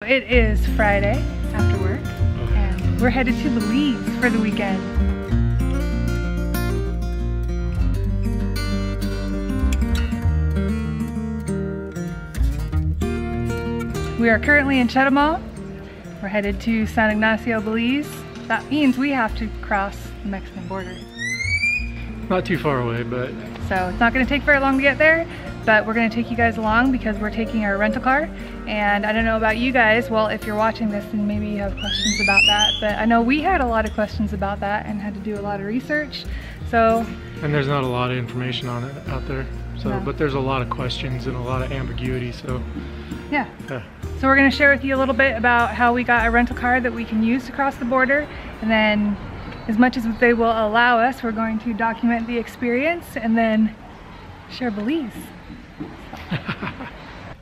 it is Friday after work, and we're headed to Belize for the weekend. We are currently in Chetumal. We're headed to San Ignacio, Belize. That means we have to cross the Mexican border. Not too far away, but... So it's not gonna take very long to get there, but we're gonna take you guys along because we're taking our rental car. And I don't know about you guys, well, if you're watching this, then maybe you have questions about that, but I know we had a lot of questions about that and had to do a lot of research, so... And there's not a lot of information on it out there, so, No. But there's a lot of questions and a lot of ambiguity, so... Yeah. So we're gonna share with you a little bit about how we got a rental car that we can use to cross the border, and then as much as they will allow us, we're going to document the experience and then share Belize.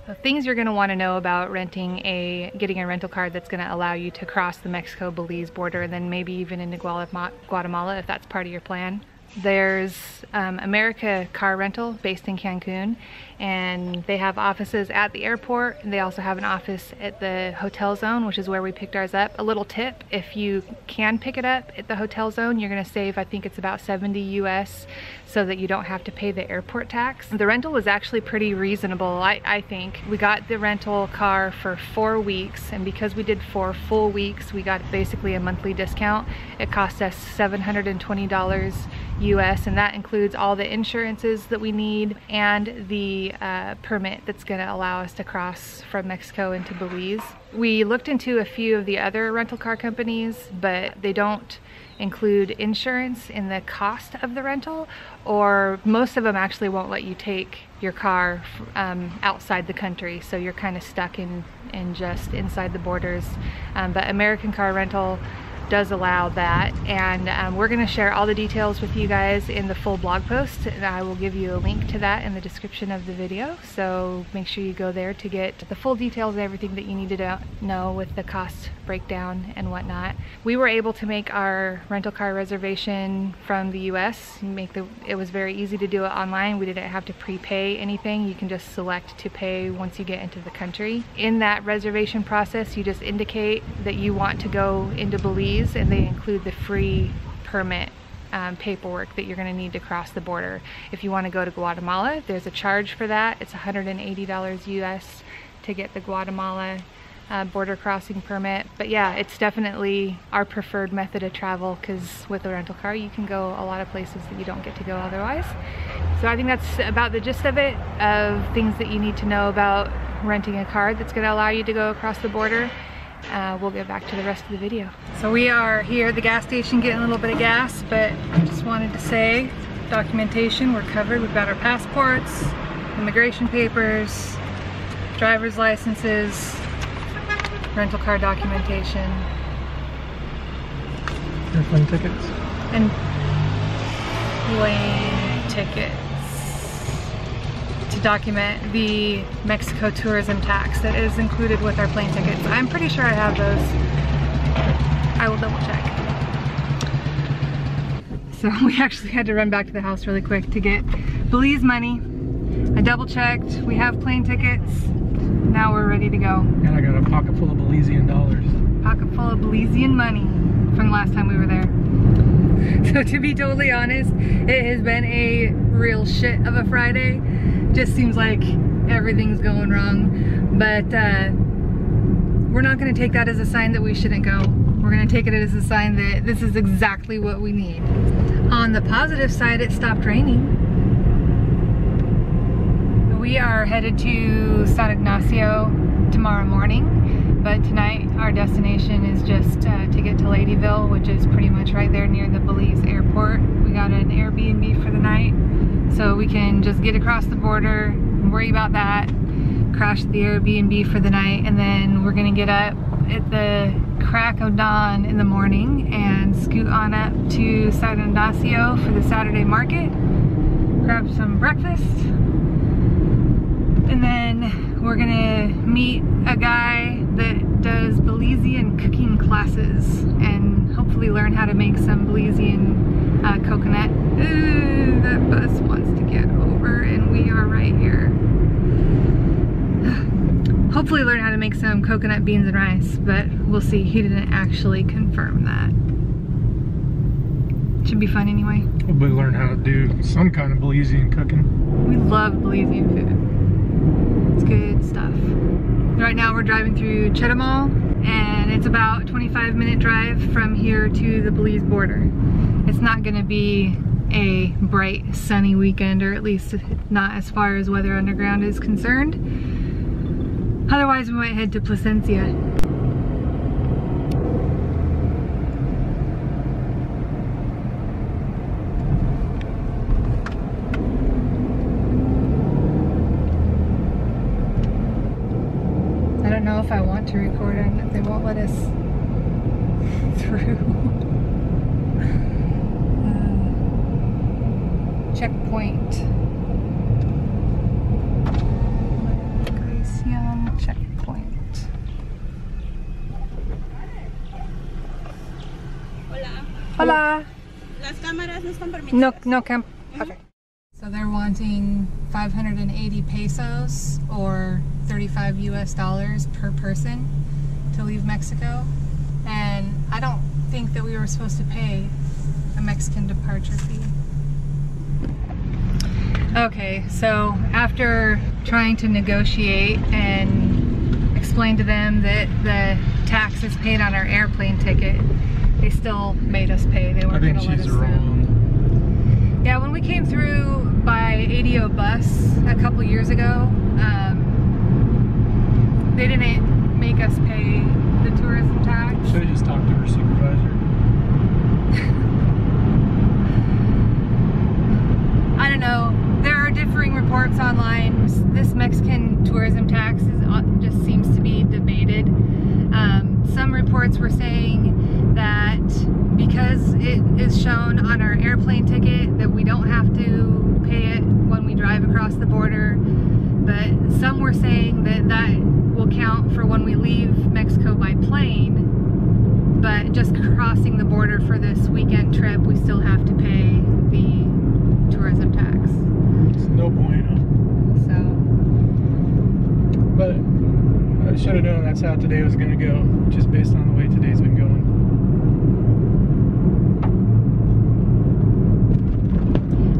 The things you're going to want to know about getting a rental car that's going to allow you to cross the Mexico Belize border and then maybe even into Guatemala if that's part of your plan. There's America Car Rental based in Cancun, and they have offices at the airport, and they also have an office at the hotel zone, which is where we picked ours up. A little tip, if you can pick it up at the hotel zone, you're gonna save, I think it's about 70 US, so that you don't have to pay the airport tax. The rental was actually pretty reasonable, I think. We got the rental car for 4 weeks, and because we did 4 full weeks, we got basically a monthly discount. It cost us $720 US, and that includes all the insurances that we need and the permit that's going to allow us to cross from Mexico into Belize. We looked into a few of the other rental car companies, but they don't include insurance in the cost of the rental, or most of them actually won't let you take your car outside the country, so you're kind of stuck in just inside the borders. But American Car Rental does allow that, and we're going to share all the details with you guys in the full blog post, and I will give you a link to that in the description of the video, so make sure you go there to get the full details and everything that you need to know with the cost breakdown and whatnot. We were able to make our rental car reservation from the US. It was very easy to do it online. We didn't have to prepay anything. You can just select to pay once you get into the country. In that reservation process, you just indicate that you want to go into Belize, and they include the free permit paperwork that you're going to need to cross the border. If you want to go to Guatemala, there's a charge for that. It's $180 US to get the Guatemala border crossing permit. But yeah, it's definitely our preferred method of travel, because with a rental car you can go a lot of places that you don't get to go otherwise. So I think that's about the gist of it, of things that you need to know about renting a car that's going to allow you to go across the border. We'll get back to the rest of the video. So we are here at the gas station getting a little bit of gas, but I just wanted to say, documentation, we're covered. We've got our passports, immigration papers, driver's licenses, rental car documentation. Airplane tickets. And plane tickets to document the Mexico tourism tax that is included with our plane tickets. I'm pretty sure I have those. I will double check. So we actually had to run back to the house really quick to get Belize money. I double checked. We have plane tickets. Now we're ready to go. And I got a pocket full of Belizean dollars. Pocket full of Belizean money from the last time we were there. So to be totally honest, it has been a real shit of a Friday. Just seems like everything's going wrong, but we're not going to take that as a sign that we shouldn't go. We're going to take it as a sign that this is exactly what we need. On the positive side, it stopped raining. We are headed to San Ignacio tomorrow morning, but tonight our destination is just to get to Ladyville, which is pretty much right there near the Belize airport. We got an Airbnb for the night, so we can just get across the border, worry about that, crash the Airbnb for the night, and then we're gonna get up at the crack of dawn in the morning and scoot on up to San Ignacio for the Saturday market, grab some breakfast, and then we're gonna meet a guy that does Belizean cooking classes and hopefully learn how to make some Belizean coconut. Ooh, that bus wants to get over and we are right here. hopefully learn how to make some coconut beans and rice, but we'll see. He didn't actually confirm that. Should be fun anyway. Probably learn how to do some kind of Belizean cooking. We love Belizean food. It's good stuff. Right now we're driving through Chetumal, and it's about a 25-minute drive from here to the Belize border. It's not gonna be a bright, sunny weekend, or at least not as far as Weather Underground is concerned. Otherwise, we might head to Placencia. I don't know if I want to record on it. They won't let us through. Checkpoint. Migration checkpoint. Hola. Hola. Las cámaras no están permitidas. No camp. Okay. So they're wanting 580 pesos or $35 US per person to leave Mexico. And I don't think that we were supposed to pay a Mexican departure fee. Okay, so after trying to negotiate and explain to them that the tax is paid on our airplane ticket, they still made us pay. They weren't going to let us through. Yeah, when we came through by ADO bus a couple years ago, they didn't make us pay the tourism tax. Should have just talked to her supervisor. I don't know. There are differing reports online. This Mexican tourism tax just seems to be debated. Some reports were saying that because it is shown on our airplane ticket that we don't have to pay it when we drive across the border, but some were saying that that will count for when we leave Mexico by plane, but just crossing the border for this weekend trip we still have to pay the tourism tax. It's no bueno. So, but I should have known that's how today was going to go, just based on the way today's been going.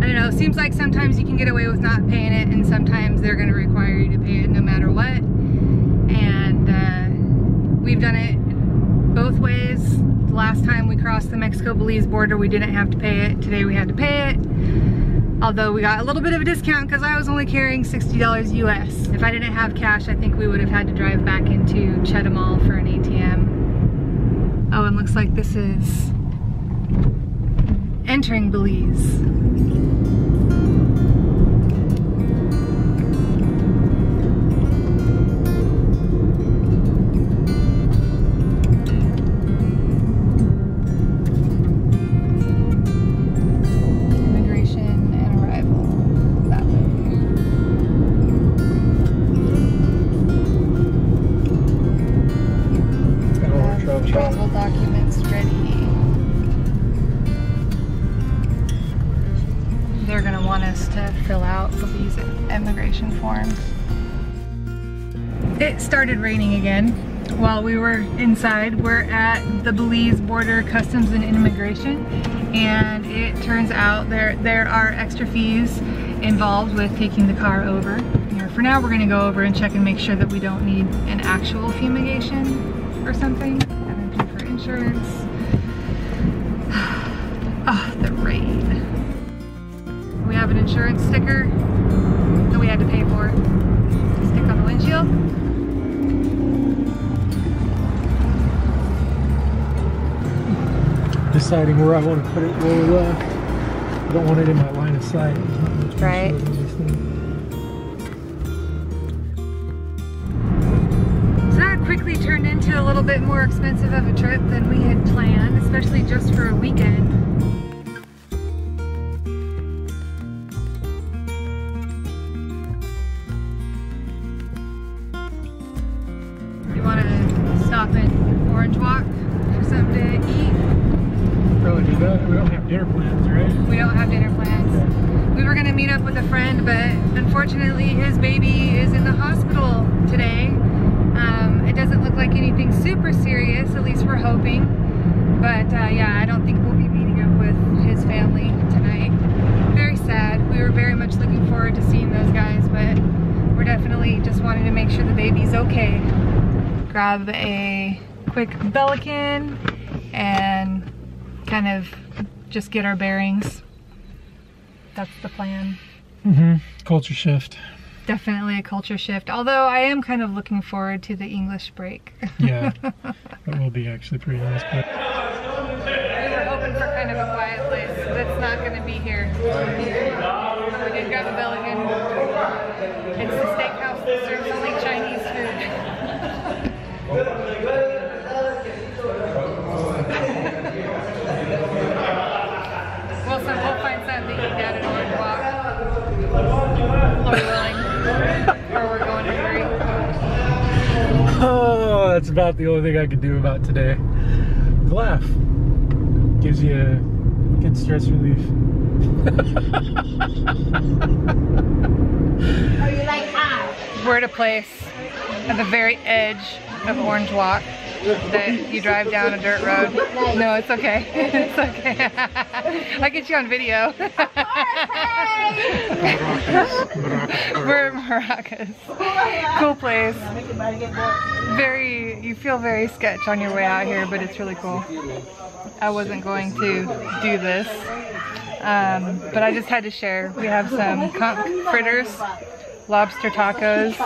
I don't know, it seems like sometimes you can get away with not paying it, and sometimes they're going to require you to pay it no matter what. And we've done it both ways. The last time we crossed the Mexico Belize border, we didn't have to pay it. Today we had to pay it. Although we got a little bit of a discount because I was only carrying $60 US. If I didn't have cash, I think we would have had to drive back into Chetumal for an ATM. Oh, and looks like this is entering Belize. Travel documents ready. They're gonna want us to fill out Belize immigration forms. It started raining again while we were inside. We're at the Belize Border Customs and Immigration, and it turns out there are extra fees involved with taking the car over. Here, for now, we're gonna go over and check and make sure that we don't need an actual fumigation or something. Insurance. Ah, the rain. We have an insurance sticker that we had to pay for to stick on the windshield. Deciding where I want to put it. Well, I don't want it in my line of sight. Right. Quickly turned into a little bit more expensive of a trip than we had planned, especially just for a weekend. You want to stop at Orange Walk for something to eat? Probably do that. We don't have dinner plans, right? We don't have dinner plans. We were going to meet up with a friend, but unfortunately his baby is in the hospital today. anything super serious, at least we're hoping. But yeah, I don't think we'll be meeting up with his family tonight. Very sad. We were very much looking forward to seeing those guys, but we're definitely just wanting to make sure the baby's okay. Grab a quick Belican and kind of just get our bearings. That's the plan. Culture shift. Definitely a culture shift, although I am kind of looking forward to the English break. Yeah, that will be actually pretty nice. But we were hoping for kind of a quiet place, but it's not going to be here. We did grab a Belican. It's the steakhouse that serves only Chinese food. We'll find something to eat down at Orange Walk. Are we willing? Or we're going hungry? oh, that's about the only thing I could do about today. Laugh. Gives you a good stress relief. Are you like We're at a place at the very edge of Orange Walk that you drive down a dirt road. No, it's okay. It's okay. I'll get you on video. We're in Maracas. Cool place. You feel very sketch on your way out here, but it's really cool. I wasn't going to do this, but I just had to share. We have some conch fritters, lobster tacos,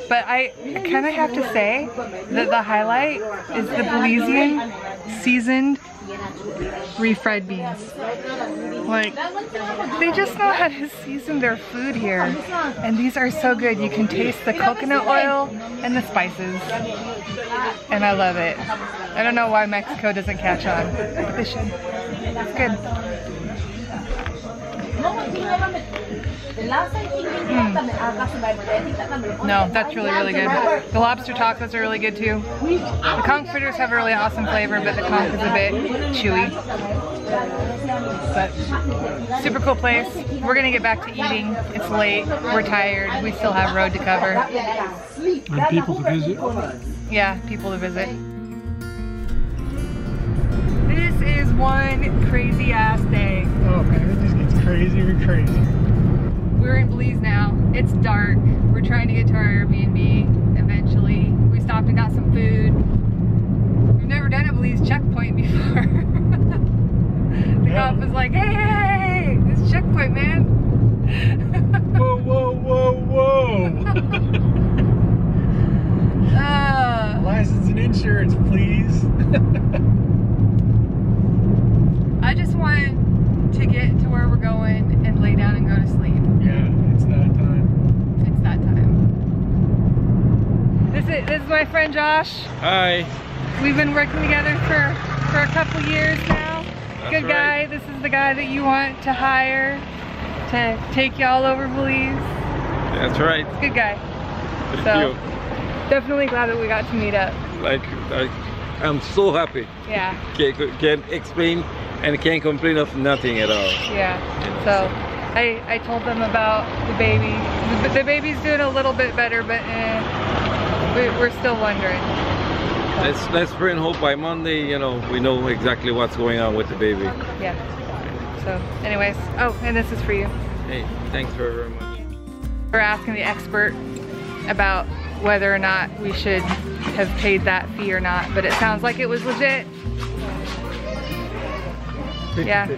but I kind of have to say that the highlight is the Belizean seasoned refried beans. Like, they just know how to season their food here, and these are so good. You can taste the coconut oil and the spices, and I love it. I don't know why Mexico doesn't catch on, but they should. It's good. No, that's really, really good. The lobster tacos are really good too. The conch fritters have a really awesome flavor, but the conch is a bit chewy. But super cool place. We're gonna get back to eating. It's late, we're tired, we still have road to cover. And people to visit. Yeah, people to visit. This is one crazy ass day. Oh man, it just gets crazier and crazier. We're in Belize now. It's dark. We're trying to get to our Airbnb eventually. We stopped and got some food. We've never done a Belize checkpoint before. The cop was like, hey, this checkpoint, man. Whoa, whoa, whoa, whoa. License and insurance, please. I just want to get to where we're going and lay down and go to sleep. Yeah, it's that time. It's that time. This is my friend Josh. Hi. We've been working together for a couple years now. That's Good guy. right. This is the guy that you want to hire to take you all over Belize. That's right. Good guy. Thank So you. definitely glad that we got to meet up. I'm so happy. Yeah. Can't explain and can't complain of nothing at all. Yeah. So I told them about the baby. The baby's doing a little bit better, but we're still wondering. Let's pray and hope by Monday, you know, we know exactly what's going on with the baby. Yeah. So anyways, oh, and this is for you. Hey, thanks very much. We're asking the expert about whether or not we should have paid that fee or not, but it sounds like it was legit. Yeah.